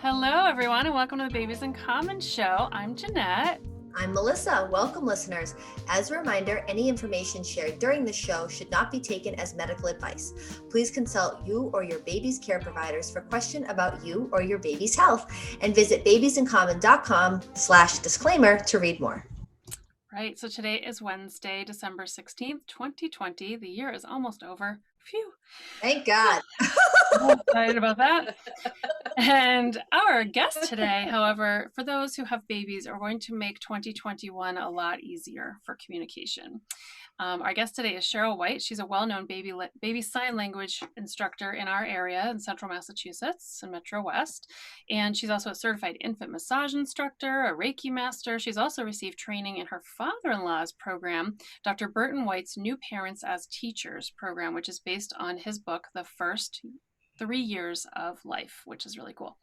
Hello, everyone, and welcome to the Babies in Common show. I'm Jeanette. I'm Melissa. Welcome, listeners. As a reminder, any information shared during the show should not be taken as medical advice. Please consult you or your baby's care providers for questions about you or your baby's health, and visit babiesincommon.com/disclaimer to read more. Right, so today is Wednesday, December 16th, 2020. The year is almost over. Phew. Thank God. I'm excited about that. And our guest today, however, for those who have babies, are going to make 2021 a lot easier for communication. Our guest today is Sheryl White. She's a well-known baby sign language instructor in our area in central Massachusetts and MetroWest. And she's also a certified infant massage instructor, a Reiki Master. She's also received training in her father-in-law's program, Dr. Burton White's New Parents as Teachers program, which is based on his book, The First 3 Years of Life, which is really cool.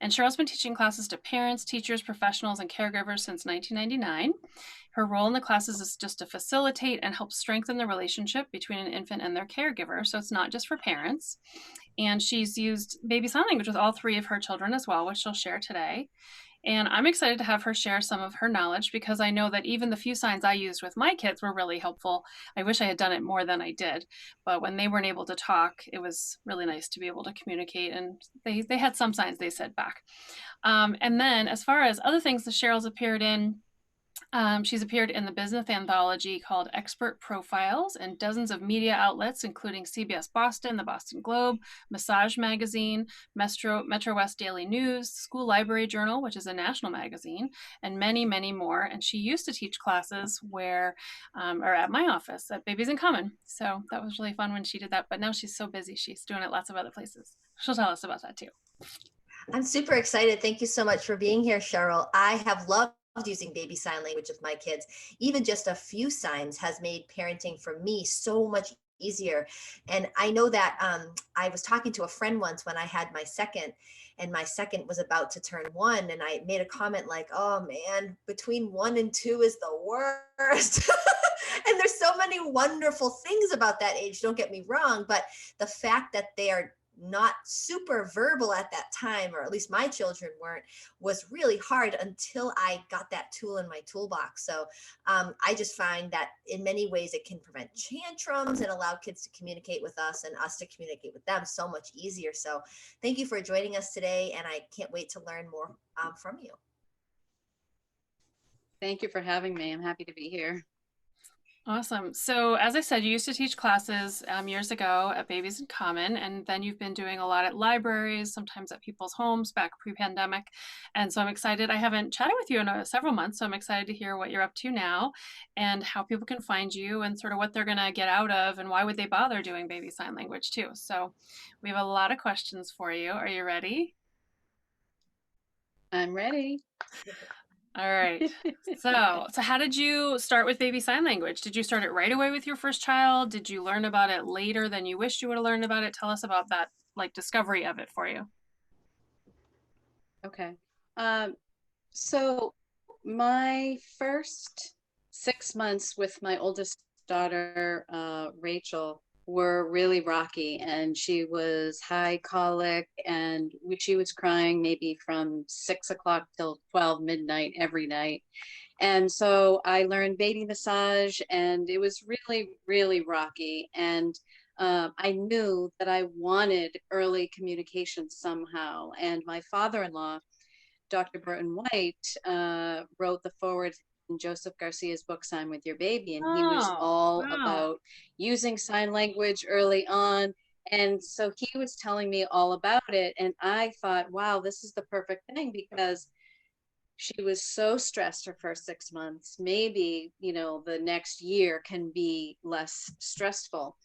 And Sheryl's been teaching classes to parents, teachers, professionals, and caregivers since 1999. Her role in the classes is just to facilitate and help strengthen the relationship between an infant and their caregiver. So it's not just for parents. And she's used baby sign language with all 3 of her children as well, which she'll share today. And I'm excited to have her share some of her knowledge because I know that even the few signs I used with my kids were really helpful. I wish I had done it more than I did. But when they weren't able to talk, it was really nice to be able to communicate. And they had some signs they said back. And then as far as other things that Sheryl's appeared in, she's appeared in the business anthology called Expert Profiles and dozens of media outlets, including CBS Boston, the Boston Globe, Massage Magazine, MetroWest Daily News, School Library Journal, which is a national magazine, and many, many more. And she used to teach classes or at my office at Babies in Common. So that was really fun when she did that. But now she's so busy, she's doing it lots of other places. She'll tell us about that too. I'm super excited. Thank you so much for being here, Sheryl. I have loved using baby sign language with my kids. Even just a few signs has made parenting for me so much easier. And I know that I was talking to a friend once when I had my second, and my second was about to turn 1, and I made a comment like, oh man, between 1 and 2 is the worst. And there's so many wonderful things about that age, don't get me wrong, but the fact that they are not super verbal at that time, or at least my children weren't, was really hard until I got that tool in my toolbox. So I just find that in many ways it can prevent tantrums and allow kids to communicate with us and us to communicate with them so much easier. So thank you for joining us today, and I can't wait to learn more from you. Thank you for having me. I'm happy to be here. Awesome. So as I said, you used to teach classes years ago at Babies in Common, and then you've been doing a lot at libraries, sometimes at people's homes back pre-pandemic. And so I'm excited. I haven't chatted with you in several months, so I'm excited to hear what you're up to now and how people can find you and sort of what they're going to get out of and why would they bother doing baby sign language too. So we have a lot of questions for you. Are you ready? I'm ready. All right. So how did you start with baby sign language? Did you start it right away with your first child? Did you learn about it later than you wished you would have learned about it? Tell us about that, like, discovery of it for you. Okay. So my first 6 months with my oldest daughter, Rachel, were really rocky, and she was high colic, and she was crying maybe from 6 o'clock till 12 midnight every night. And so I learned baby massage, and it was really, really rocky. And I knew that I wanted early communication somehow. And my father-in-law, Dr. Burton White, wrote the foreword in Joseph Garcia's book, Sign with Your Baby. And he was all about using sign language early on. And so he was telling me all about it. And I thought, wow, this is the perfect thing, because she was so stressed her first 6 months. Maybe, the next year can be less stressful.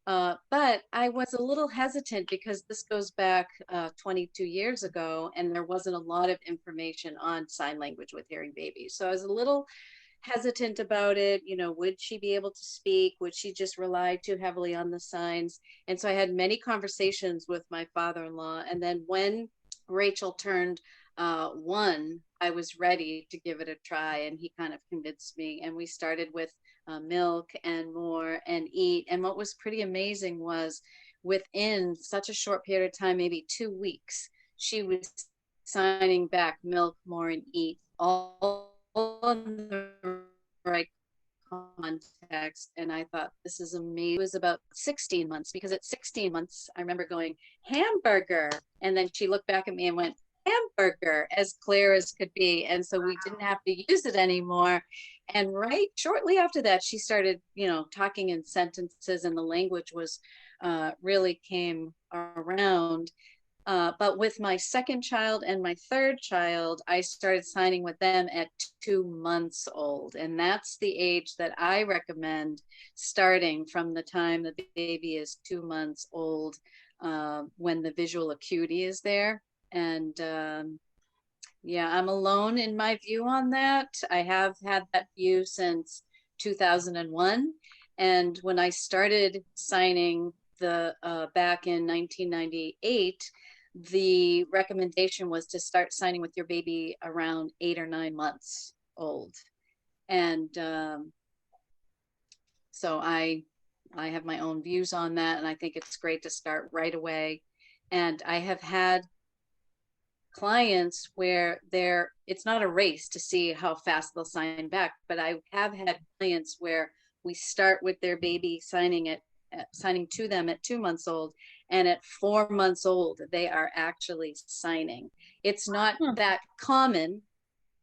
But I was a little hesitant because this goes back 22 years ago, and there wasn't a lot of information on sign language with hearing babies. So I was a little hesitant about it. Would she be able to speak? Would she just rely too heavily on the signs? And so I had many conversations with my father-in-law. And then when Rachel turned 1, I was ready to give it a try, and he kind of convinced me. And we started with milk and more and eat. And what was pretty amazing was within such a short period of time, maybe 2 weeks, she was signing back, milk more and eat, all in the right context. And I thought, this is amazing. It was about 16 months, because at 16 months, I remember going, hamburger. And then she looked back at me and went, hamburger, as clear as could be. And so we didn't have to use it anymore. And right shortly after that, she started, talking in sentences, and the language was really came around. But with my second child and my third child, I started signing with them at 2 months old. And that's the age that I recommend starting, from the time the baby is 2 months old, when the visual acuity is there. And yeah, I'm alone in my view on that. I have had that view since 2001. And when I started signing back in 1998, the recommendation was to start signing with your baby around 8 or 9 months old. And so I have my own views on that, and I think it's great to start right away. And I have had clients where it's not a race to see how fast they'll sign back, but I have had clients where we start with their baby signing to them at 2 months old, and at 4 months old they are actually signing. It's not that common,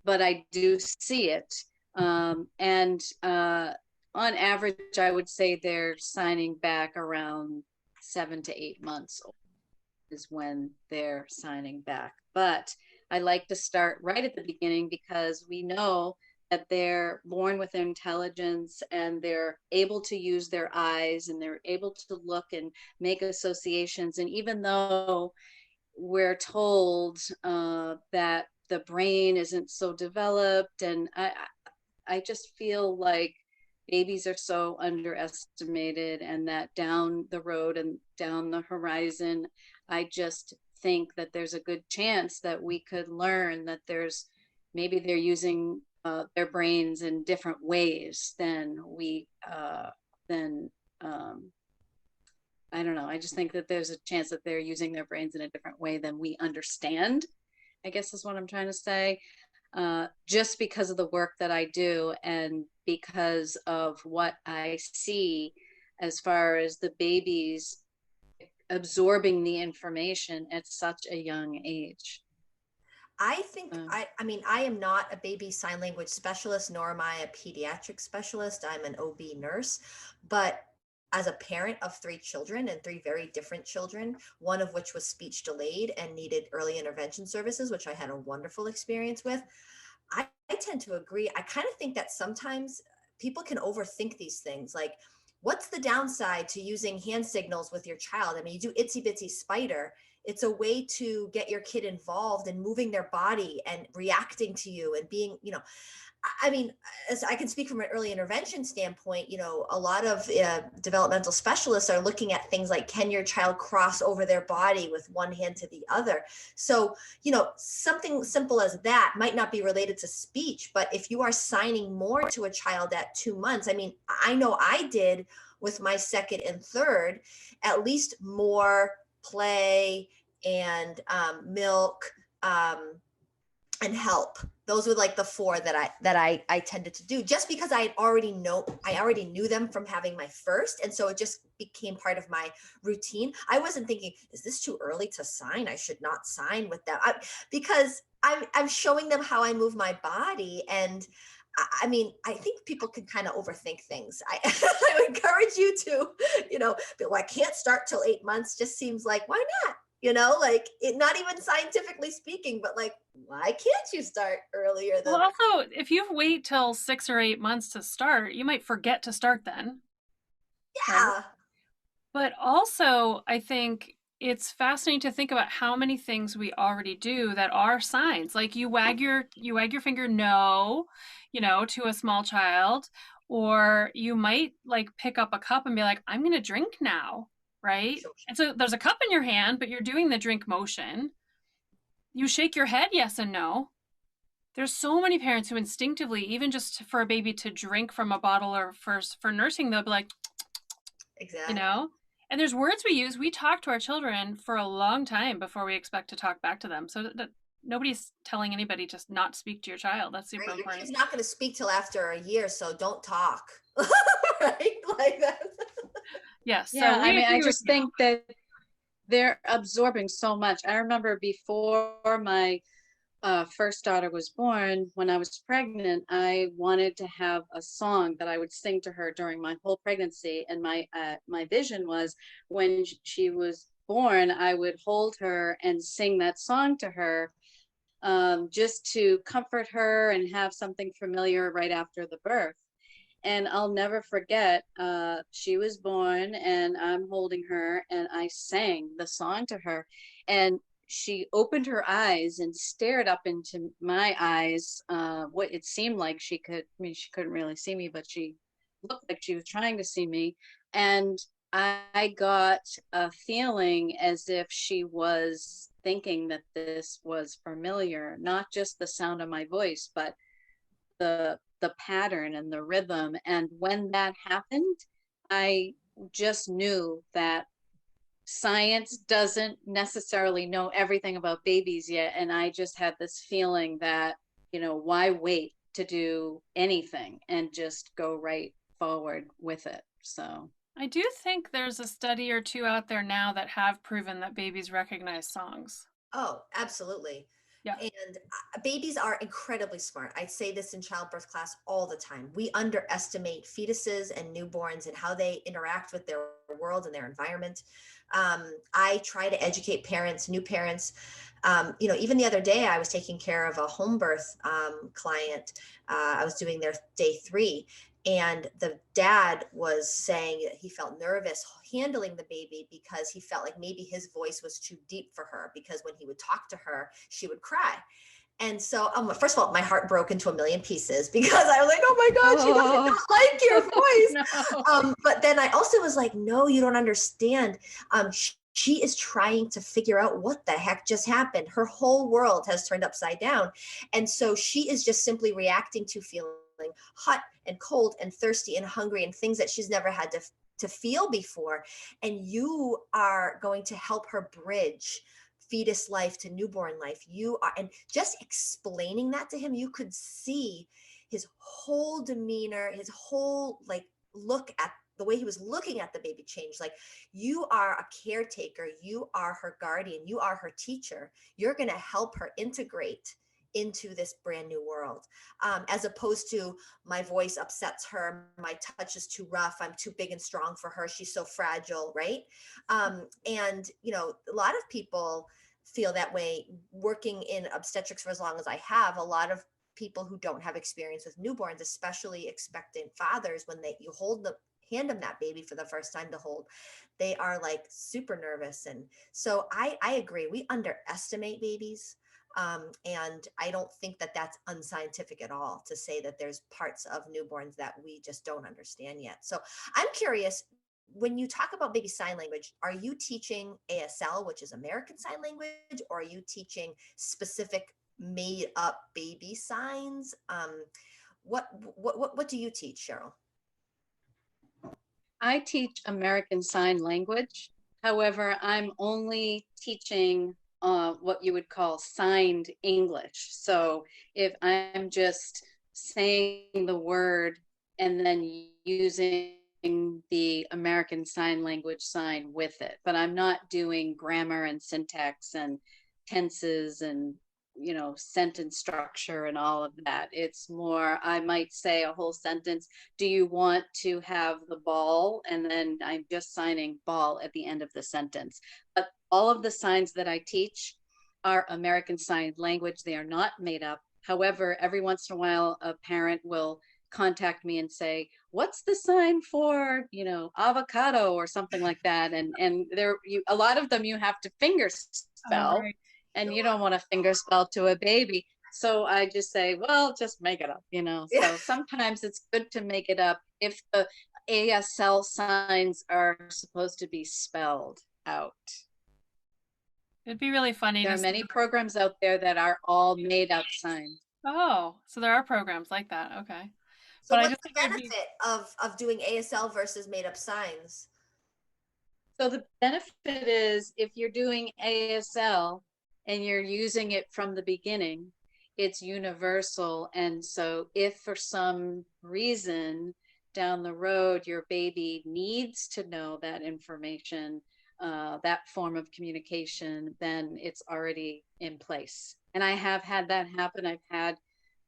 but I do see it. And on average, I would say they're signing back around 7 to 8 months old is when they're signing back. But I like to start right at the beginning, because we know that they're born with intelligence, and they're able to use their eyes, and they're able to look and make associations. And even though we're told that the brain isn't so developed, and I just feel like babies are so underestimated, and that down the road and down the horizon, I just think that there's a good chance that we could learn that maybe they're using their brains in different ways than I don't know. I just think that there's a chance that they're using their brains in a different way than we understand, I guess is what I'm trying to say. Just because of the work that I do, and because of what I see as far as the babies absorbing the information at such a young age. I think, I mean, I am not a baby sign language specialist, nor am I a pediatric specialist. I'm an OB nurse, but as a parent of 3 children, and 3 very different children, one of which was speech delayed and needed early intervention services, which I had a wonderful experience with, I tend to agree. I kind of think that sometimes people can overthink these things. Like, what's the downside to using hand signals with your child? I mean, you do itsy bitsy spider. It's a way to get your kid involved and moving their body and reacting to you and being, I mean, as I can speak from an early intervention standpoint, a lot of developmental specialists are looking at things like, can your child cross over their body with one hand to the other? So, something simple as that might not be related to speech, but if you are signing more to a child at 2 months, I mean, I know I did with my second and third, at least more play and milk and help. Those were like the 4 that I tended to do, just because I already knew them from having my first. And so it just became part of my routine. I wasn't thinking, is this too early to sign? I should not sign with them, because I'm showing them how I move my body. And I mean, I think people can kind of overthink things. I would encourage you to, but I can't start till 8 months. Just seems like, why not? Like, not even scientifically speaking, but like, why can't you start earlier than? Well, also, if you wait till 6 or 8 months to start, you might forget to start then. Yeah. Right? But also, I think it's fascinating to think about how many things we already do that are signs. Like, you wag your finger no, to a small child, or you might like pick up a cup and be like, I'm going to drink now, right? And so there's a cup in your hand, but you're doing the drink motion. You shake your head yes and no. There's so many parents who instinctively, even just for a baby to drink from a bottle, or for nursing, they'll be like, exactly. And there's words we use. We talk to our children for a long time before we expect to talk back to them. So nobody's telling anybody just not speak to your child. That's super Right? Your important. kid's not going to speak till after a year, so don't talk. Right? Like that. Yes. Yeah, So I we mean, I agree with just you. think that they're absorbing so much. I remember before my first daughter was born, when I was pregnant, I wanted to have a song that I would sing to her during my whole pregnancy. And my vision was when she was born, I would hold her and sing that song to her, just to comfort her and have something familiar right after the birth. And I'll never forget, she was born and I'm holding her and I sang the song to her. And she opened her eyes and stared up into my eyes. What it seemed like she could, I mean, she couldn't really see me, but she looked like she was trying to see me. And I got a feeling as if she was thinking that this was familiar, not just the sound of my voice, but the pattern and the rhythm. And when that happened, I just knew that science doesn't necessarily know everything about babies yet. And I just had this feeling that, why wait to do anything and just go right forward with it. So I do think there's a study or two out there now that have proven that babies recognize songs. Oh, absolutely. Yeah. And babies are incredibly smart. I say this in childbirth class all the time. We underestimate fetuses and newborns and how they interact with their world and their environment. I try to educate parents, new parents. Even the other day, I was taking care of a home birth client. I was doing their day 3. And the dad was saying that he felt nervous handling the baby because he felt like maybe his voice was too deep for her, because when he would talk to her, she would cry. And so, first of all, my heart broke into a million pieces because I was like, oh my God, she doesn't not like your voice. no. But then I also was like, no, you don't understand. She is trying to figure out what the heck just happened. Her whole world has turned upside down. And so she is just simply reacting to feeling hot and cold and thirsty and hungry and things that she's never had to feel before. And you are going to help her bridge fetus life to newborn life. You are, and just explaining that to him, you could see his whole demeanor, his whole look at the way he was looking at the baby change. Like, you are a caretaker, you are her guardian, you are her teacher. You're going to help her integrate into this brand new world, as opposed to my voice upsets her, my touch is too rough, I'm too big and strong for her, she's so fragile, right? And a lot of people feel that way. Working in obstetrics for as long as I have, a lot of people who don't have experience with newborns, especially expectant fathers, when you hand them that baby for the first time to hold, they are like super nervous. And so I agree, we underestimate babies. And I don't think that that's unscientific at all to say that there's parts of newborns that we just don't understand yet. So I'm curious, when you talk about baby sign language, are you teaching ASL, which is American Sign Language, or are you teaching specific made up baby signs? What do you teach, Sheryl? I teach American Sign Language. However, I'm only teaching what you would call signed English. So if I'm just saying the word and then using the American Sign Language sign with it, but I'm not doing grammar and syntax and tenses and sentence structure and all of that. It's more, I might say a whole sentence, do you want to have the ball? And then I'm just signing ball at the end of the sentence. But all of the signs that I teach are American Sign Language. They are not made up. However, every once in a while, a parent will contact me and say, what's the sign for, avocado or something like that? And a lot of them you have to finger spell. Right. And you don't want to finger spell to a baby. So I just say, well, just make it up, So sometimes it's good to make it up if the ASL signs are supposed to be spelled out. It'd be really funny There to are see. many programs out there that are all made up signs. Oh, so there are programs like that. Okay. So But I what's just the think it would be, benefit of doing ASL versus made up signs? So the benefit is if you're doing ASL and you're using it from the beginning, it's universal. And so if for some reason down the road your baby needs to know that information, that form of communication, then it's already in place. And I have had that happen. I've had,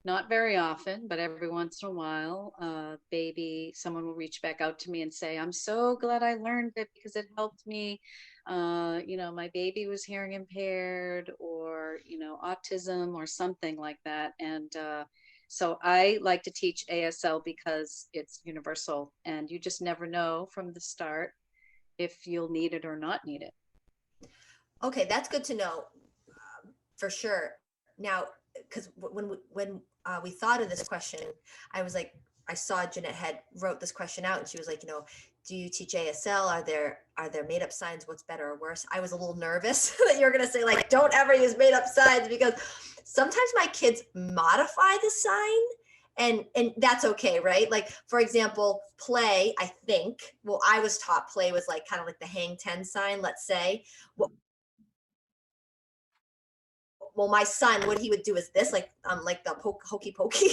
not very often, but every once in a while, someone will reach back out to me and say, I'm so glad I learned it because it helped me. My baby was hearing impaired, or, autism or something like that. And so I like to teach ASL because it's universal, and you just never know from the start if you'll need it or not need it. Okay, that's good to know, for sure. Now, because when we thought of this question, I was like, I saw Jeanette had wrote this question out, and she was like, do you teach ASL? Are there made up signs? What's better or worse? I was a little nervous that you're going to say, like, don't ever use made up signs, because sometimes my kids modify the sign, and that's okay, right? Like, for example, play, I think, well, I was taught play was like kind of like the hang 10 sign, let's say. Well, my son, what he would do is this, like the hokey pokey.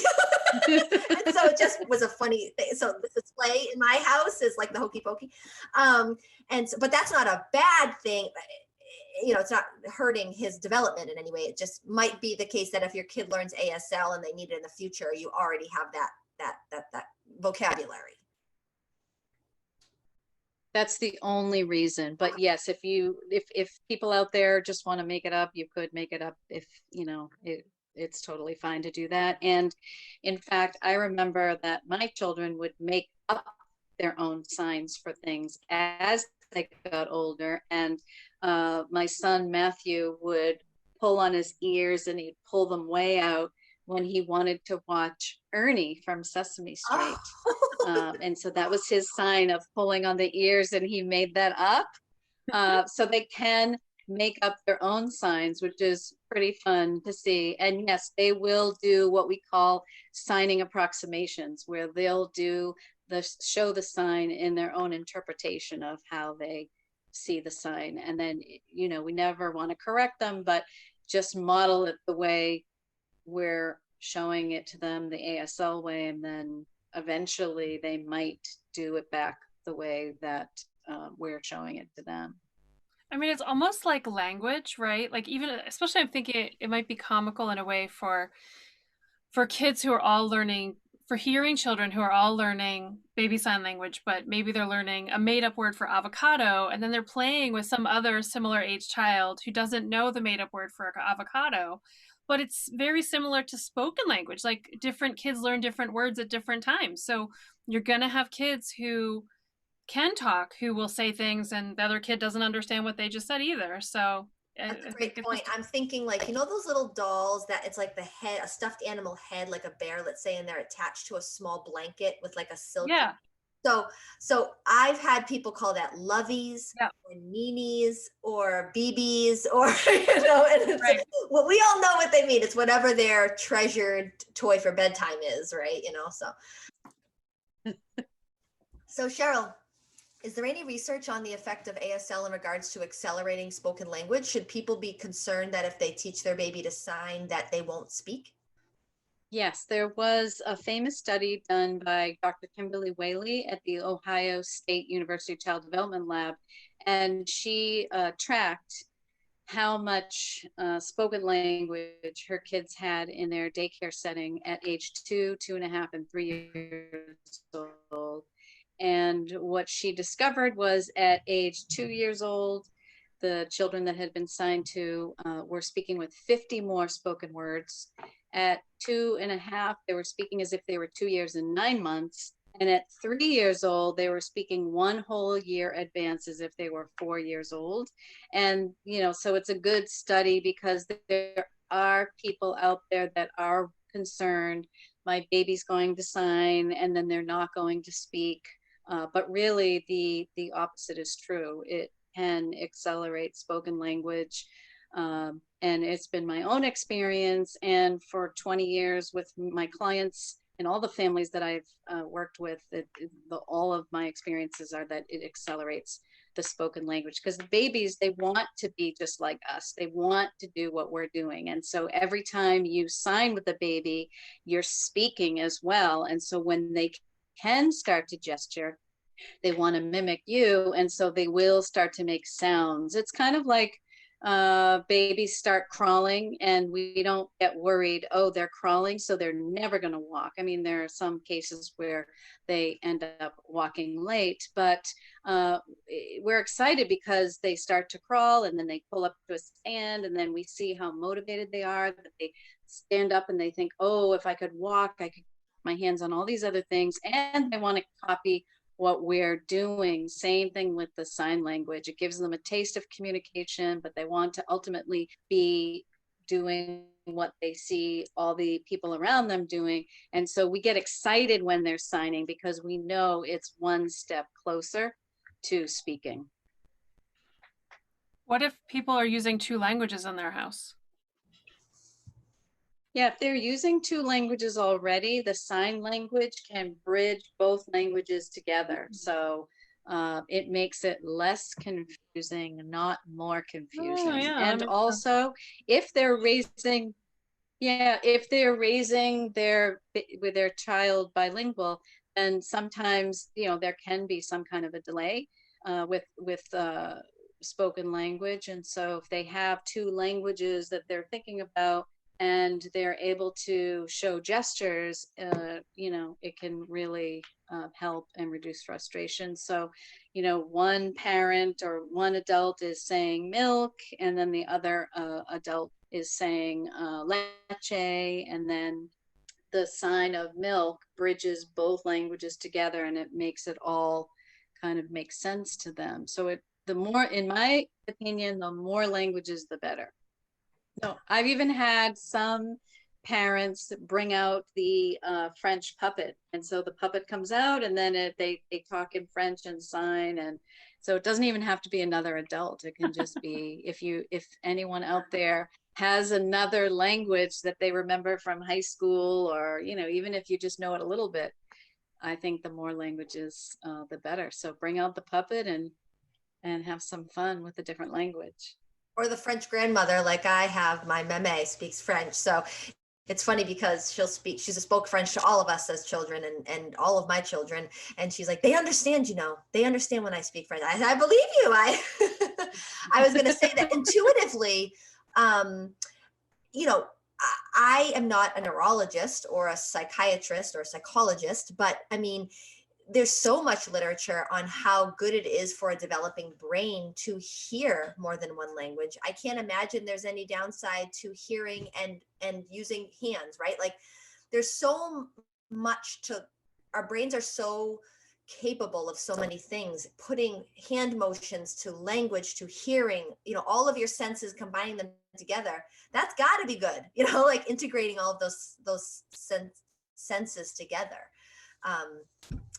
And so it just was a funny thing. So the play in my house is like the hokey pokey. But that's not a bad thing. It's not hurting his development in any way. It just might be the case that if your kid learns ASL and they need it in the future, you already have that vocabulary. That's the only reason. But yes, if people out there just want to make it up, you could make it up. If it's totally fine to do that. And in fact, I remember that my children would make up their own signs for things as they got older. And my son Matthew would pull on his ears, and he'd pull them way out when he wanted to watch Ernie from Sesame Street. And so that was his sign of pulling on the ears, and he made that up. So they can make up their own signs, which is pretty fun to see. And yes, they will do what we call signing approximations, where they'll show the sign in their own interpretation of how they see the sign. And then, we never want to correct them, but just model it the way we're showing it to them, the ASL way, and then eventually they might do it back the way that we're showing it to them. I mean, it's almost like language, right? Like, even, especially, I'm thinking it might be comical in a way for kids who are all learning, for hearing children who are all learning baby sign language, but maybe they're learning a made up word for avocado, and then they're playing with some other similar age child who doesn't know the made up word for avocado. But it's very similar to spoken language. Like, different kids learn different words at different times. So you're going to have kids who can talk, who will say things, and the other kid doesn't understand what they just said either. So that's a great point. I'm thinking, like, those little dolls that it's like the head, a stuffed animal head, like a bear, let's say, and they're attached to a small blanket with like a silky. Yeah. So I've had people call that lovies, yeah, or neenies, or BBs, or, and it's right. Well, we all know what they mean. It's whatever their treasured toy for bedtime is, right? So Sheryl, is there any research on the effect of ASL in regards to accelerating spoken language? Should people be concerned that if they teach their baby to sign that they won't speak? Yes, there was a famous study done by Dr. Kimberly Whaley at the Ohio State University Child Development Lab, and she tracked how much spoken language her kids had in their daycare setting at age 2, 2.5, and 3 years old. And what she discovered was at age 2 years old, the children that had been signed to were speaking with 50 more spoken words. At 2.5, they were speaking as if they were 2 years and 9 months. And at 3 years old, they were speaking one whole year advance as if they were 4 years old. And, so it's a good study, because there are people out there that are concerned, my baby's going to sign and then they're not going to speak. But really the opposite is true. It can accelerate spoken language. And it's been my own experience. And for 20 years with my clients and all the families that I've worked with, all of my experiences are that it accelerates the spoken language, because the babies, they want to be just like us. They want to do what we're doing. And so every time you sign with a baby, you're speaking as well. And so when they can start to gesture, they want to mimic you, and so they will start to make sounds. It's kind of like babies start crawling and we don't get worried, oh, they're crawling, so they're never going to walk. I mean, there are some cases where they end up walking late, but we're excited because they start to crawl and then they pull up to a stand, and then we see how motivated they are, that they stand up and they think, oh, if I could walk, I could put my hands on all these other things, and they want to copy what we're doing. Same thing with the sign language. It gives them a taste of communication, but they want to ultimately be doing what they see all the people around them doing. And so we get excited when they're signing because we know it's one step closer to speaking. What if people are using 2 languages in their house? Yeah, if they're using 2 languages already, the sign language can bridge both languages together. So it makes it less confusing, not more confusing. Oh, yeah, And also, if they're raising, if they're raising with their child bilingual, then sometimes, there can be some kind of a delay with spoken language. And so if they have 2 languages that they're thinking about, and they're able to show gestures, it can really help and reduce frustration. So, one parent or one adult is saying milk, and then the other adult is saying leche, and then the sign of milk bridges both languages together, and it makes it all kind of make sense to them. So the more, in my opinion, the more languages, the better. No, I've even had some parents bring out the French puppet, and so the puppet comes out, and then they talk in French and sign, and so it doesn't even have to be another adult. It can just be if anyone out there has another language that they remember from high school, or even if you just know it a little bit. I think the more languages, the better. So bring out the puppet and have some fun with a different language. Or the French grandmother, like I have, my meme speaks French. So it's funny because she's spoke French to all of us as children, and all of my children. And she's like, they understand, they understand when I speak French. I believe you. I was going to say that intuitively, I am not a neurologist or a psychiatrist or a psychologist, but I mean, there's so much literature on how good it is for a developing brain to hear more than one language. I can't imagine there's any downside to hearing and using hands, right? Like there's so much our brains are so capable of so many things, putting hand motions to language, to hearing, all of your senses, combining them together. That's got to be good, like integrating all of those senses together.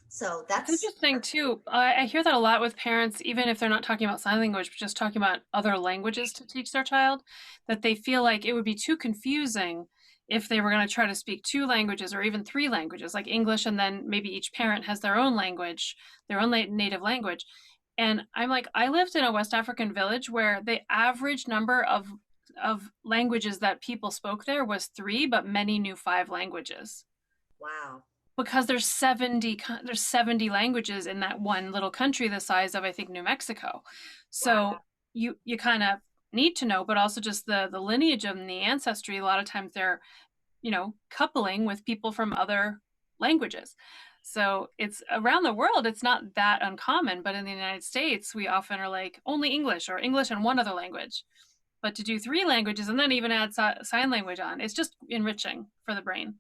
So that's interesting too. I hear that a lot with parents, even if they're not talking about sign language, but just talking about other languages to teach their child, that they feel like it would be too confusing if they were going to try to speak 2 languages or even 3 languages, like English, and then maybe each parent has their own language, their own native language. And I'm like, I lived in a West African village where the average number of languages that people spoke there was 3, but many knew 5 languages. Wow. Because there's 70 languages in that one little country the size of, I think, New Mexico. So wow. you kind of need to know, but also just the lineage and the ancestry. A lot of times they're, coupling with people from other languages. So it's around the world, it's not that uncommon, but in the United States, we often are like only English or English and one other language. But to do 3 languages and then even add sign language on, it's just enriching for the brain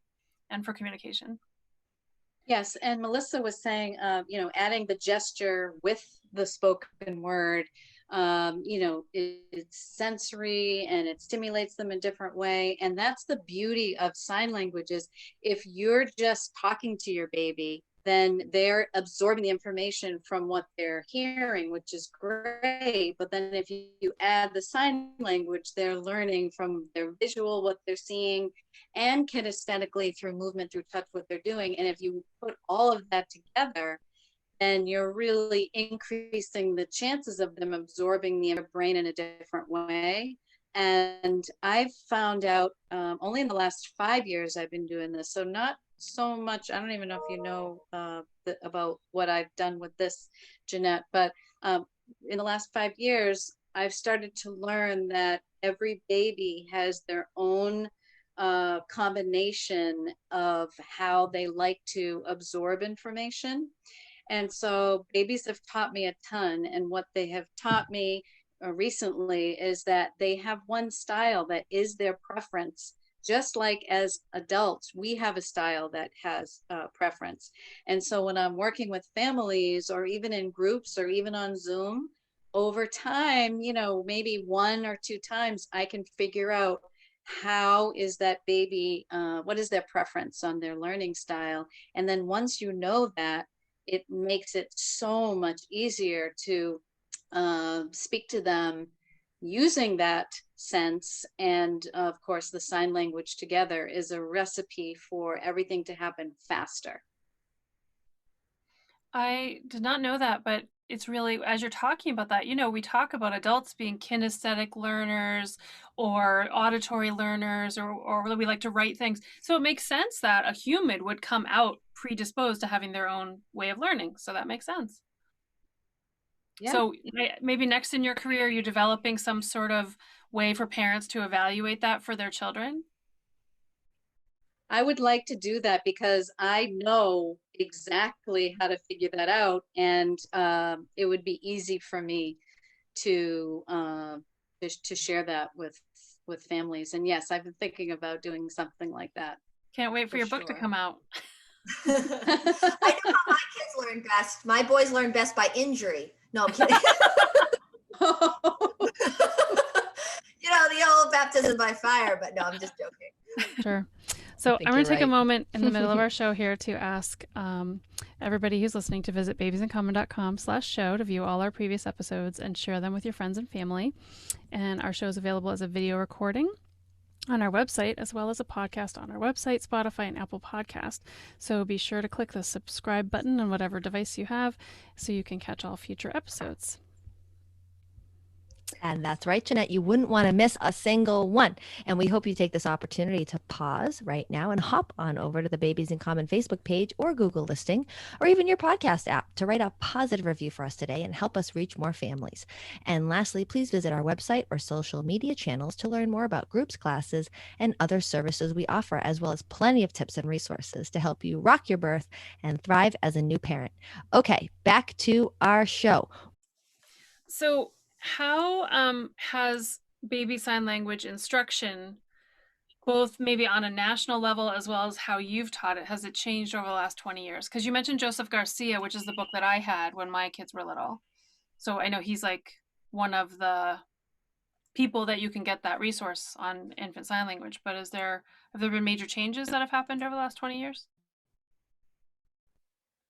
and for communication. Yes, and Melissa was saying, adding the gesture with the spoken word, it's sensory and it stimulates them in a different way. And that's the beauty of sign languages. If you're just talking to your baby, then they're absorbing the information from what they're hearing, which is great. But then if you add the sign language, they're learning from their visual, what they're seeing, and kinesthetically through movement, through touch, what they're doing. And if you put all of that together, then you're really increasing the chances of them absorbing the brain in a different way. And I've found out only in the last 5 years I've been doing this. So not so much, I don't even know if you know about what I've done with this, Jeanette, but in the last 5 years, I've started to learn that every baby has their own combination of how they like to absorb information. And so babies have taught me a ton. And what they have taught me recently is that they have one style that is their preference. Just like as adults, we have a style that has preference. And so when I'm working with families or even in groups or even on Zoom, over time, maybe 1 or 2 times, I can figure out how is that baby, what is their preference on their learning style. And then once you know that, it makes it so much easier to speak to them using that sense. And of course, the sign language together is a recipe for everything to happen faster. I did not know that, but it's really, as you're talking about that, we talk about adults being kinesthetic learners or auditory learners, or we like to write things. So it makes sense that a human would come out predisposed to having their own way of learning. So that makes sense. Yeah. So maybe next in your career, you're developing some sort of way for parents to evaluate that for their children? I would like to do that because I know exactly how to figure that out, and it would be easy for me to share that with families. And yes, I've been thinking about doing something like that. Can't wait for your book to come out. I know how my kids learn best. My boys learn best by injury. No, I'm kidding. The old baptism by fire, but no, I'm just joking. Sure. So I'm going to take a moment in the middle of our show here to ask everybody who's listening to visit babiesincommon.com/show to view all our previous episodes and share them with your friends and family. And our show is available as a video recording on our website, as well as a podcast on our website, Spotify, and Apple Podcast. So be sure to click the subscribe button on whatever device you have so you can catch all future episodes. And that's right, Jeanette. You wouldn't want to miss a single one. And we hope you take this opportunity to pause right now and hop on over to the Babies in Common Facebook page or Google listing, or even your podcast app, to write a positive review for us today and help us reach more families. And lastly, please visit our website or social media channels to learn more about groups, classes, and other services we offer, as well as plenty of tips and resources to help you rock your birth and thrive as a new parent. Okay, back to our show. So how has baby sign language instruction, both maybe on a national level as well as how you've taught it, has it changed over the last 20 years? Because you mentioned Joseph Garcia, which is the book that I had when my kids were little. So I know he's like one of the people that you can get that resource on infant sign language. But have there been major changes that have happened over the last 20 years?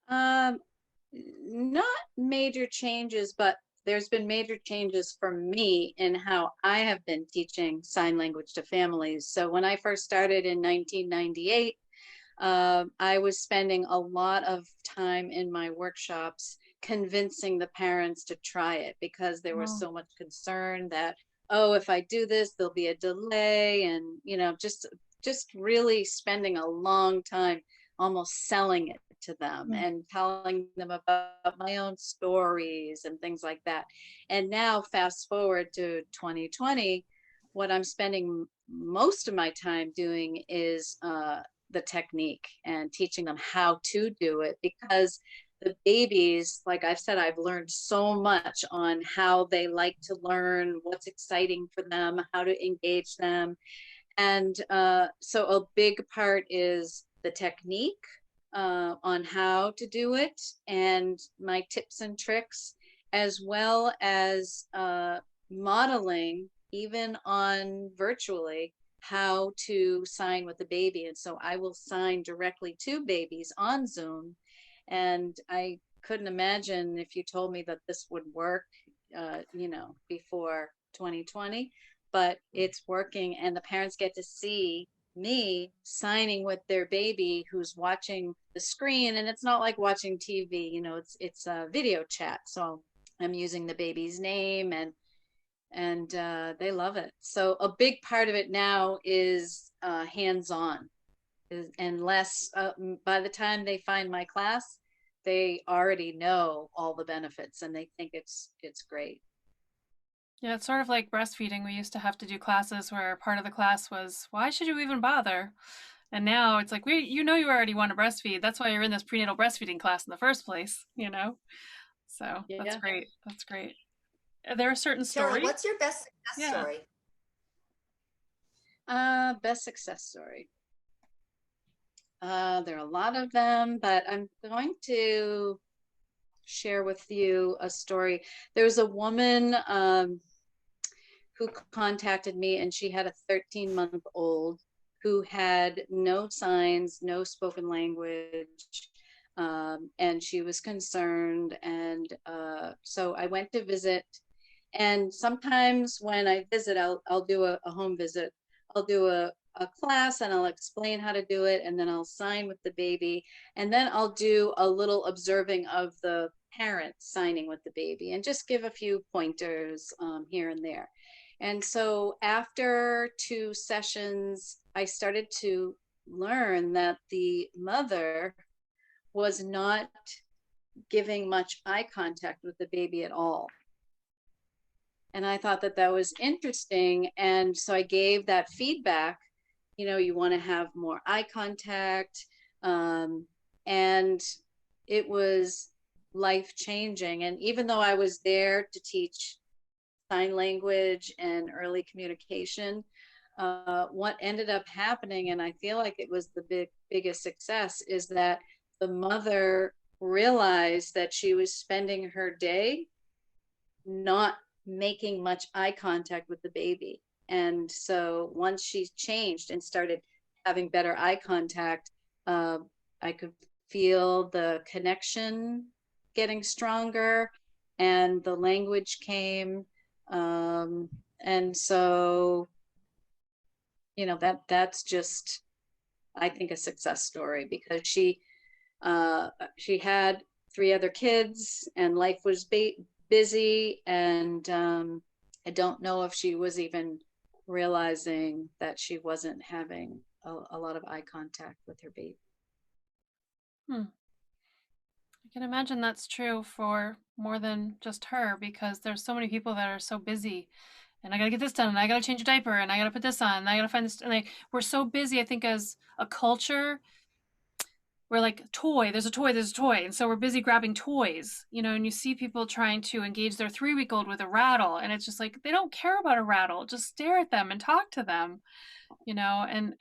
Not major changes, but there's been major changes for me in how I have been teaching sign language to families. So when I first started in 1998, I was spending a lot of time in my workshops convincing the parents to try it, because there was so much concern that, if I do this, there'll be a delay, and just really spending a long time almost selling it to them and telling them about my own stories and things like that. And now fast forward to 2020, what I'm spending most of my time doing is the technique and teaching them how to do it, because the babies, like I've said, I've learned so much on how they like to learn, what's exciting for them, how to engage them. And so a big part is the technique on how to do it, and my tips and tricks, as well as modeling, even on virtually, how to sign with the baby. And so I will sign directly to babies on Zoom. And I couldn't imagine if you told me that this would work, before 2020, but it's working, and the parents get to see me signing with their baby who's watching the screen, and it's not like watching TV, you know, it's a video chat. So I'm using the baby's name, and they love it. So a big part of it now is hands-on, and less by the time they find my class, they already know all the benefits and they think it's great. Yeah, it's sort of like breastfeeding. We used to have to do classes where part of the class was, why should you even bother? And now it's like, you know, you already want to breastfeed. That's why you're in this prenatal breastfeeding class in the first place, you know? So that's Yeah. great. That's great. Are there certain Sheryl, stories? what's your best success Yeah. story? Best success story. There are a lot of them, but I'm going to share with you a story. There's a woman who contacted me, and she had a 13-month-old who had no signs, no spoken language, and she was concerned. And so I went to visit. And sometimes when I visit, I'll do a home visit. I'll do a class and I'll explain how to do it, and then I'll sign with the baby, and then I'll do a little observing of the parents signing with the baby and just give a few pointers here and there. And so after 2 sessions, I started to learn that the mother was not giving much eye contact with the baby at all. And I thought that that was interesting. And so I gave that feedback, you know, you want to have more eye contact. And it was life changing. And even though I was there to teach sign language and early communication, what ended up happening, and I feel like it was the biggest success, is that the mother realized that she was spending her day not making much eye contact with the baby. And so once she changed and started having better eye contact, I could feel the connection getting stronger and the language came. And so, you know, that's just, I think, a success story, because she had 3 other kids and life was busy, and I don't know if she was even realizing that she wasn't having a lot of eye contact with her baby. I can imagine that's true for more than just her, because there's so many people that are so busy, and I gotta get this done, and I gotta change a diaper, and I gotta put this on, and I gotta find this, and we're so busy. I think as a culture, we're like, there's a toy, and so we're busy grabbing toys, you know. And you see people trying to engage their 3-week-old with a rattle, and it's just like, they don't care about a rattle. Just stare at them and talk to them, you know. And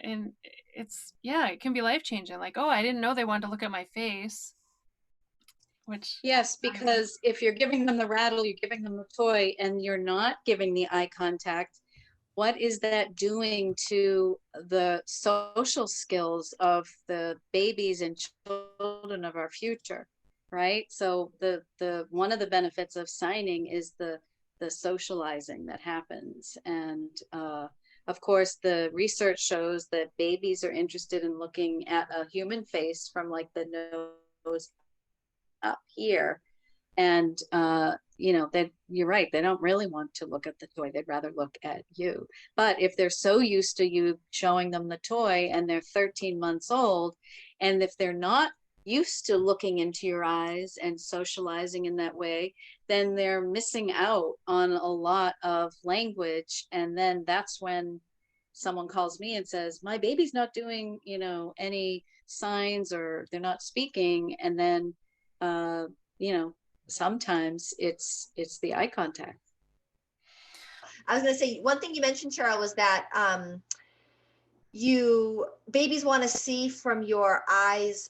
it's, yeah, it can be life changing. Like, oh, I didn't know they wanted to look at my face. Which, yes, because if you're giving them the rattle, you're giving them the toy, and you're not giving the eye contact, what is that doing to the social skills of the babies and children of our future, right? So the one of the benefits of signing is the socializing that happens. And of course, the research shows that babies are interested in looking at a human face from like the nose up here. And you know, that you're right, they don't really want to look at the toy, they'd rather look at you. But if they're so used to you showing them the toy and they're 13 months old, and if they're not used to looking into your eyes and socializing in that way, then they're missing out on a lot of language. And then that's when someone calls me and says, my baby's not doing, you know, any signs, or they're not speaking. And then you know, sometimes it's the eye contact. I was going to say, one thing you mentioned, Sheryl, was that babies want to see from your eyes,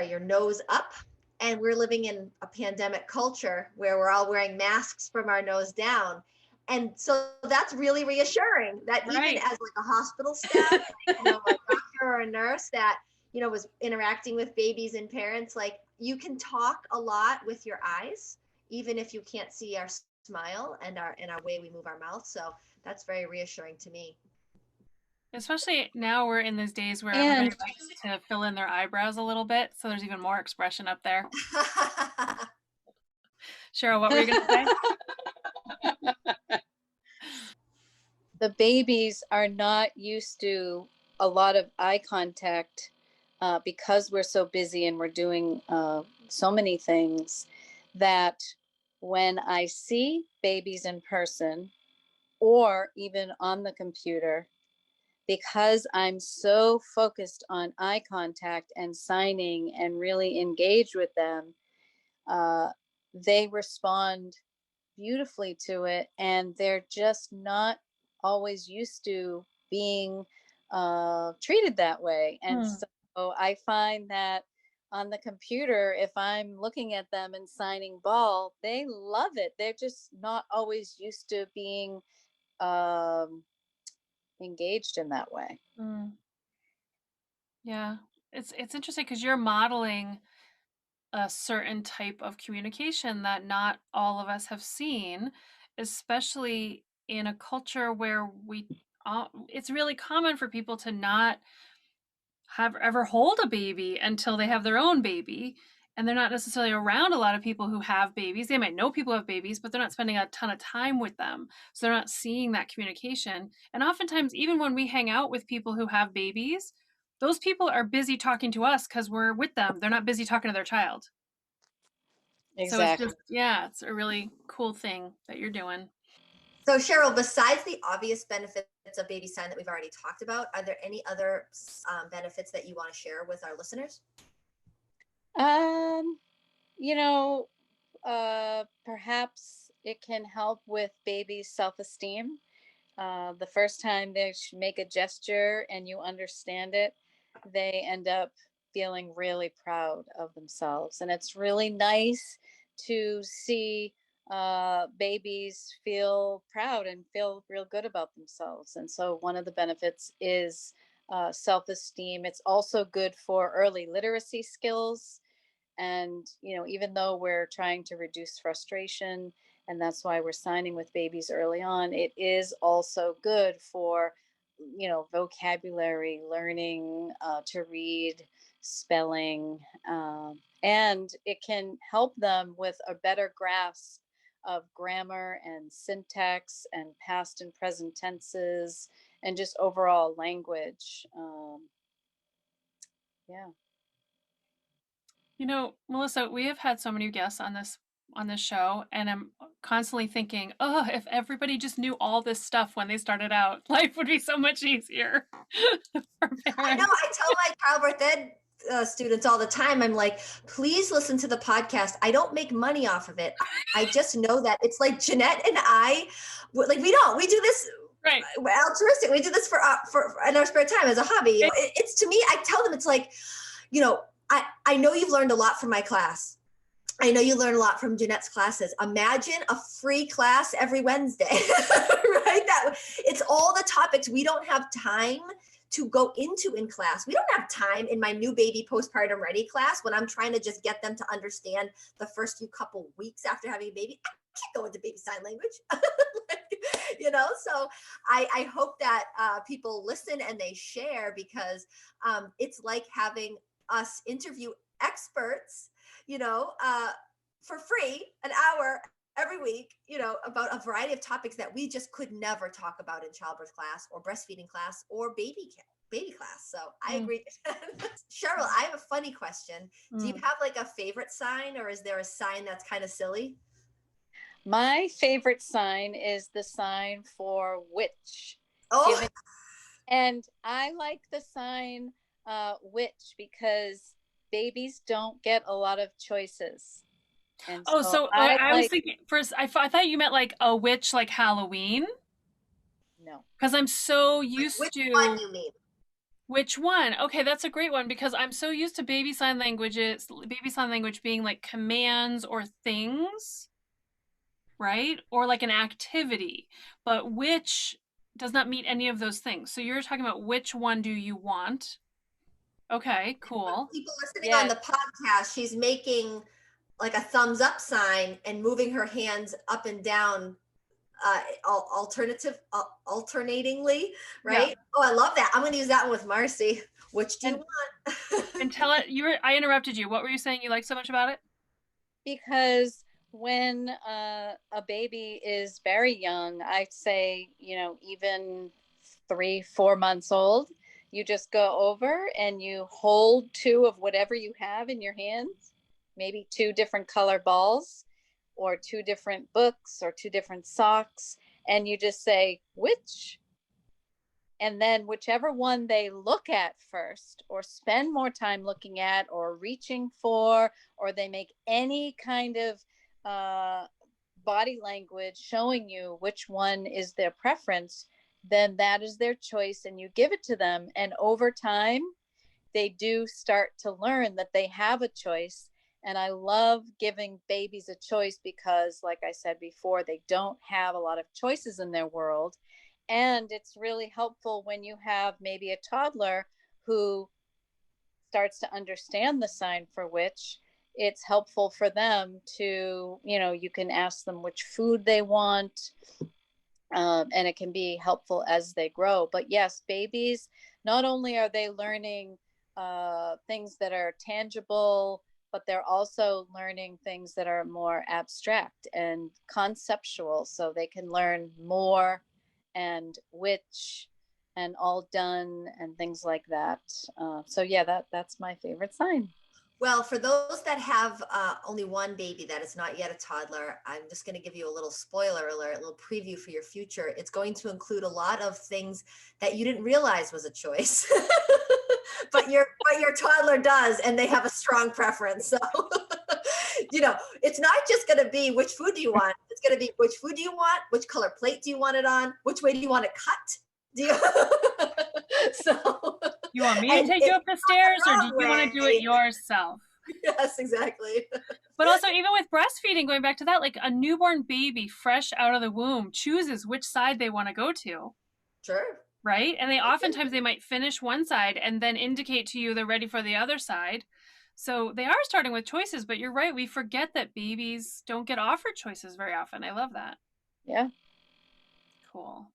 your nose up. And we're living in a pandemic culture where we're all wearing masks from our nose down. And so that's really reassuring that right. even as like a hospital staff, you know, a doctor or a nurse that, you know, was interacting with babies and parents, like, you can talk a lot with your eyes, even if you can't see our smile and our way we move our mouth. So that's very reassuring to me. Especially now we're in these days where everybody And likes to fill in their eyebrows a little bit, so there's even more expression up there. Cheryl, what were you going to say? the babies are not used to a lot of eye contact because we're so busy and we're doing so many things, that when I see babies in person or even on the computer, because I'm so focused on eye contact and signing and really engaged with them, uh, they respond beautifully to it, and they're just not always used to being treated that way. And Hmm. so I find that on the computer, if I'm looking at them and signing ball, they love it. They're just not always used to being um, engaged in that way. Hmm. Yeah, it's interesting because you're modeling a certain type of communication that not all of us have seen, especially in a culture where it's really common for people to not have ever hold a baby until they have their own baby. And they're not necessarily around a lot of people who have babies. They might know people who have babies, but they're not spending a ton of time with them. So they're not seeing that communication. And oftentimes, even when we hang out with people who have babies, those people are busy talking to us because we're with them. They're not busy talking to their child. So it's Exactly. just, yeah, it's a really cool thing that you're doing. So Cheryl, besides the obvious benefits of baby sign that we've already talked about, are there any other benefits that you want to share with our listeners? Um, you know, perhaps it can help with babies' self-esteem. The first time they make a gesture and you understand it, they end up feeling really proud of themselves. And it's really nice to see babies feel proud and feel real good about themselves. And so, one of the benefits is self esteem. It's also good for early literacy skills. And even though we're trying to reduce frustration, and that's why we're signing with babies early on, it is also good for vocabulary learning, to read, spelling, and it can help them with a better grasp of grammar and syntax and past and present tenses and just overall language. Yeah. Melissa, we have had so many guests on this show, and I'm constantly thinking, oh, if everybody just knew all this stuff when they started out, life would be so much easier for I know. parents. I tell my childbirth ed students all the time, I'm like, please listen to the podcast. I don't make money off of it. I just know that it's like Jeanette and I, like, we do this Right. altruistic. We do this for in our spare time as a hobby. It's to me, I tell them, it's like, I know you've learned a lot from my class. I know you learn a lot from Jeanette's classes. Imagine a free class every Wednesday, right? That it's all the topics we don't have time to go into in class. We don't have time in my new baby postpartum ready class when I'm trying to just get them to understand the first few couple weeks after having a baby. I can't go into baby sign language, so I hope that people listen and they share, because it's like having us interview experts, for free, an hour every week, about a variety of topics that we just could never talk about in childbirth class or breastfeeding class or baby class. So I agree. Cheryl, I have a funny question. Do you have like a favorite sign, or is there a sign that's kind of silly? My favorite sign is the sign for witch. Oh, and I like the sign witch because babies don't get a lot of choices. And so I was thinking first, I thought you meant like a witch, like Halloween. No. Because I'm so used which to. one you mean? Which one? Okay, that's a great one, because I'm so used to baby sign language being like commands or things, right? Or like an activity, but which does not meet any of those things. So you're talking about which one do you want? Okay, cool. People listening on the podcast, she's making like a thumbs up sign and moving her hands up and down alternatingly, Yeah. right? Oh, I love that. I'm going to use that one with Marcy. Which do you And want? and tell it I interrupted you. What were you saying you like so much about it? Because when a baby is very young, I'd say, even 3, 4 months old, you just go over and you hold two of whatever you have in your hands, maybe two different color balls, or two different books, or two different socks, and you just say, which? And then whichever one they look at first, or spend more time looking at, or reaching for, or they make any kind of uh, body language showing you which one is their preference, then that is their choice, and you give it to them. And over time, they do start to learn that they have a choice. And I love giving babies a choice because, like I said before, they don't have a lot of choices in their world. And it's really helpful when you have maybe a toddler who starts to understand the sign for which. It's helpful for them to, you can ask them which food they want, and it can be helpful as they grow. But yes, babies, not only are they learning things that are tangible, but they're also learning things that are more abstract and conceptual. So they can learn more and which and all done and things like that. So yeah, that's my favorite sign. Well, for those that have only one baby that is not yet a toddler, I'm just going to give you a little spoiler alert, a little preview for your future. It's going to include a lot of things that you didn't realize was a choice, but your toddler does, and they have a strong preference. So, it's not just going to be which food do you want. It's going to be which food do you want, which color plate do you want it on, which way do you want it cut. Do you? So. You want me to take you up the stairs, or do you want to do it yourself? Yes, exactly. But also, even with breastfeeding, going back to that, like a newborn baby fresh out of the womb chooses which side they want to go to. Sure. Right? And oftentimes they might finish one side and then indicate to you they're ready for the other side. So they are starting with choices, but you're right. We forget that babies don't get offered choices very often. I love that. Yeah. Cool.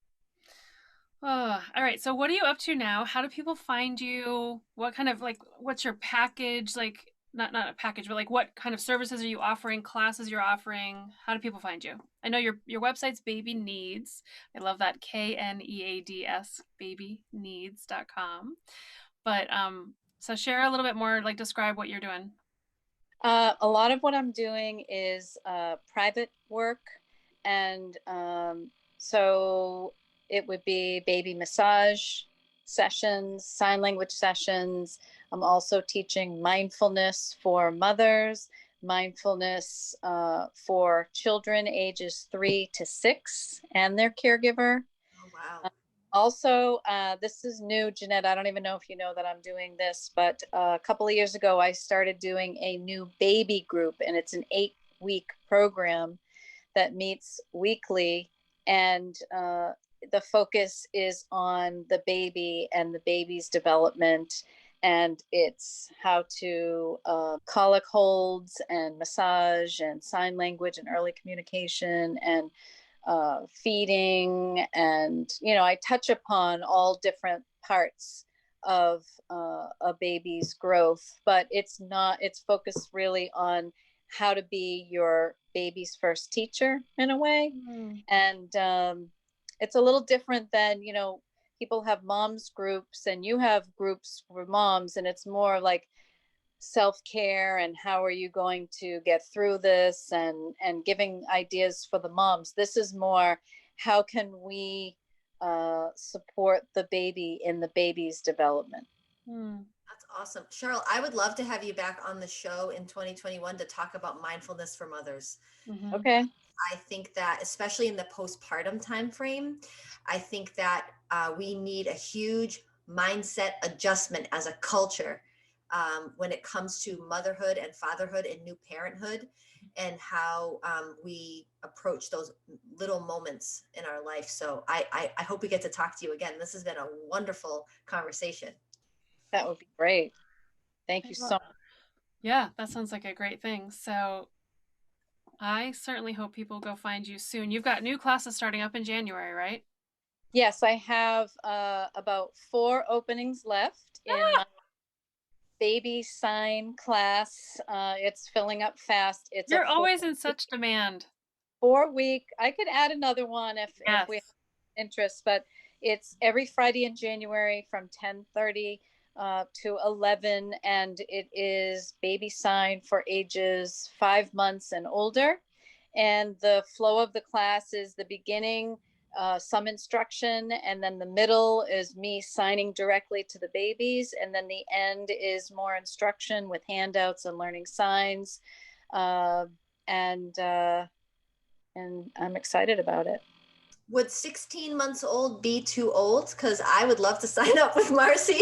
Oh, all right. So what are you up to now? How do people find you? What kind of what's your package? Like not a package, but like what kind of services are you offering? Classes you're offering? How do people find you? I know your website's Baby Needs. I love that, KNEADS, babyneeds.com. But so share a little bit more, like describe what you're doing. A lot of what I'm doing is private work. And so it would be baby massage sessions, sign language sessions. I'm also teaching mindfulness for mothers, mindfulness for children ages 3 to 6 and their caregiver. Oh, wow. Also, this is new, Jeanette. I don't even know if you know that I'm doing this, but a couple of years ago, I started doing a new baby group, and it's an 8-week program that meets weekly. And the focus is on the baby and the baby's development. And it's how to colic holds and massage and sign language and early communication and feeding. And, I touch upon all different parts of a baby's growth, but it's focused really on how to be your baby's first teacher in a way. And it's a little different than, people have moms groups and you have groups for moms, and it's more like self-care and how are you going to get through this, and giving ideas for the moms. This is more, how can we support the baby in the baby's development. That's awesome. Sheryl, I would love to have you back on the show in 2021 to talk about mindfulness for mothers. Okay. I think that, especially in the postpartum time frame, I think that we need a huge mindset adjustment as a culture when it comes to motherhood and fatherhood and new parenthood, and how we approach those little moments in our life. So I hope we get to talk to you again. This has been a wonderful conversation. That would be great. Thank you so much. Yeah, that sounds like a great thing. So I certainly hope people go find you soon. You've got new classes starting up in January, right? Yes, I have about 4 openings left in my baby sign class. It's filling up fast. It's a You're always in such demand. 4 week. I could add another one if Yes. we have interest, but it's every Friday in January from 10:30 to 11, and it is baby sign for ages 5 months and older. And the flow of the class is the beginning, some instruction, and then the middle is me signing directly to the babies, and then the end is more instruction with handouts and learning signs. Uh, and I'm excited about it. Would 16 months old be too old? Because I would love to sign up with Marcy.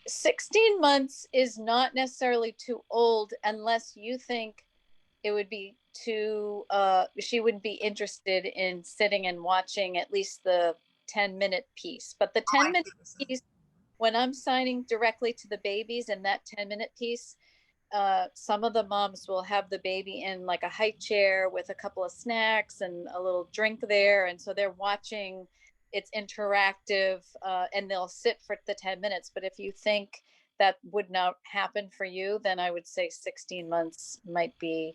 16 months is not necessarily too old unless you think it would be too, she wouldn't be interested in sitting and watching at least the 10-minute piece. But the 10-minute piece, when I'm signing directly to the babies in that 10-minute piece, some of the moms will have the baby in like a high chair with a couple of snacks and a little drink there. And so they're watching, it's interactive, and they'll sit for the 10 minutes. But if you think that would not happen for you, then I would say 16 months might be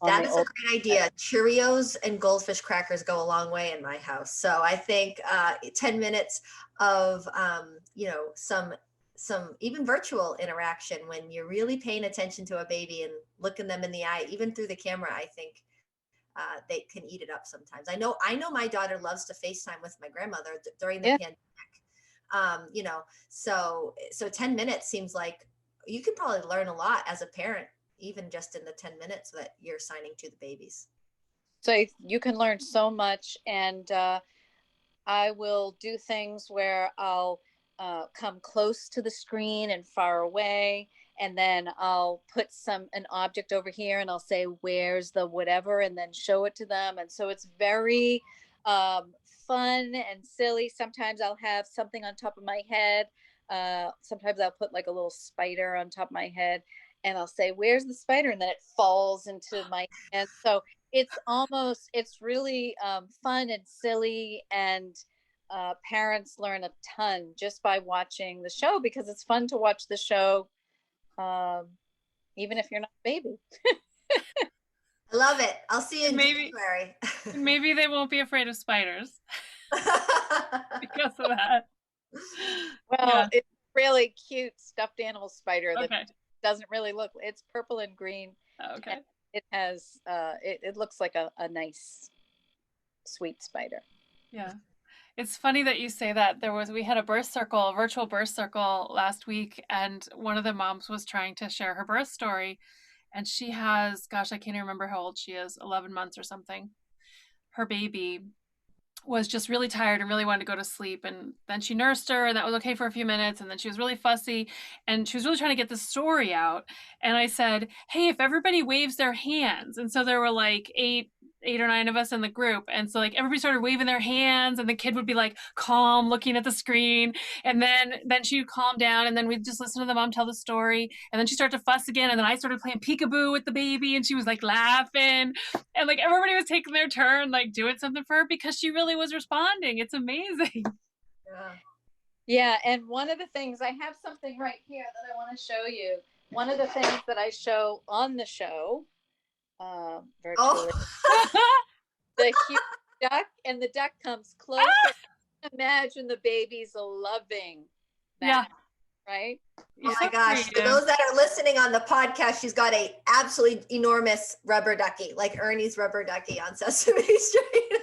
on That the is a old great idea. Cheerios and goldfish crackers go a long way in my house. So I think 10 minutes of, some even virtual interaction when you're really paying attention to a baby and looking them in the eye, even through the camera, I think they can eat it up sometimes. I know my daughter loves to FaceTime with my grandmother during the Yeah. pandemic. So 10 minutes seems like you can probably learn a lot as a parent, even just in the 10 minutes that you're signing to the babies. So you can learn so much. And I will do things where I'll come close to the screen and far away, and then I'll put an object over here, and I'll say, "Where's the whatever?" and then show it to them. And so it's very fun and silly. Sometimes I'll have something on top of my head. Sometimes I'll put like a little spider on top of my head, and I'll say, "Where's the spider?" and then it falls into my hand. So it's really fun and silly, and parents learn a ton just by watching the show, because it's fun to watch the show, even if you're not a baby. I love it. I'll see you in Maybe- January. Maybe they won't be afraid of spiders because of that. Well, Yeah. it's really cute stuffed animal spider that Okay. doesn't really look, it's purple and green. Okay. It has it looks like a nice sweet spider. Yeah. It's funny that you say that. We had a virtual birth circle last week, and one of the moms was trying to share her birth story, and she has, gosh, I can't even remember how old she is, 11 months or something. Her baby was just really tired and really wanted to go to sleep, and then she nursed her, and that was okay for a few minutes, and then she was really fussy, and she was really trying to get the story out. And I said, hey, if everybody waves their hands, and so there were like eight or nine of us in the group, and so like everybody started waving their hands, and the kid would be like calm looking at the screen, and then she would calm down, and then we'd just listen to the mom tell the story, and then she started to fuss again, and then I started playing peekaboo with the baby, and she was like laughing, and like everybody was taking their turn like doing something for her because she really was responding. It's amazing. Yeah, and one of the things, I have something right here that I want to show you. One of the things that I show on the show virtually, the cute duck, and the duck comes closer. Imagine the baby's loving that, right? Oh my gosh. For those that are listening on the podcast, she's got a absolutely enormous rubber ducky, like Ernie's rubber ducky on Sesame Street.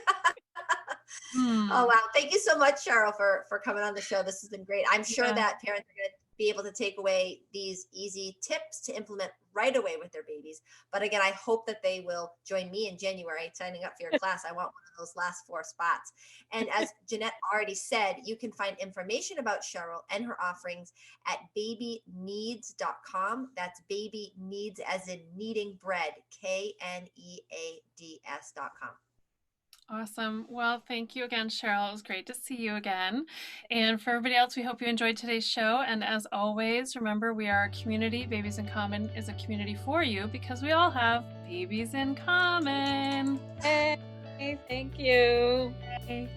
Oh, wow. Thank you so much, Sheryl, for coming on the show. This has been great. I'm sure that parents are going to be able to take away these easy tips to implement right away with their babies. But again, I hope that they will join me in January signing up for your class. I want one of those last 4 spots. And as Jeanette already said, you can find information about Sheryl and her offerings at babyneeds.com. That's baby needs as in kneading bread, KNEADS.com. Awesome. Well, thank you again, Sheryl. It was great to see you again. And for everybody else, we hope you enjoyed today's show. And as always, remember, we are a community. Babies in Common is a community for you because we all have babies in common. Hey, thank you. Yay.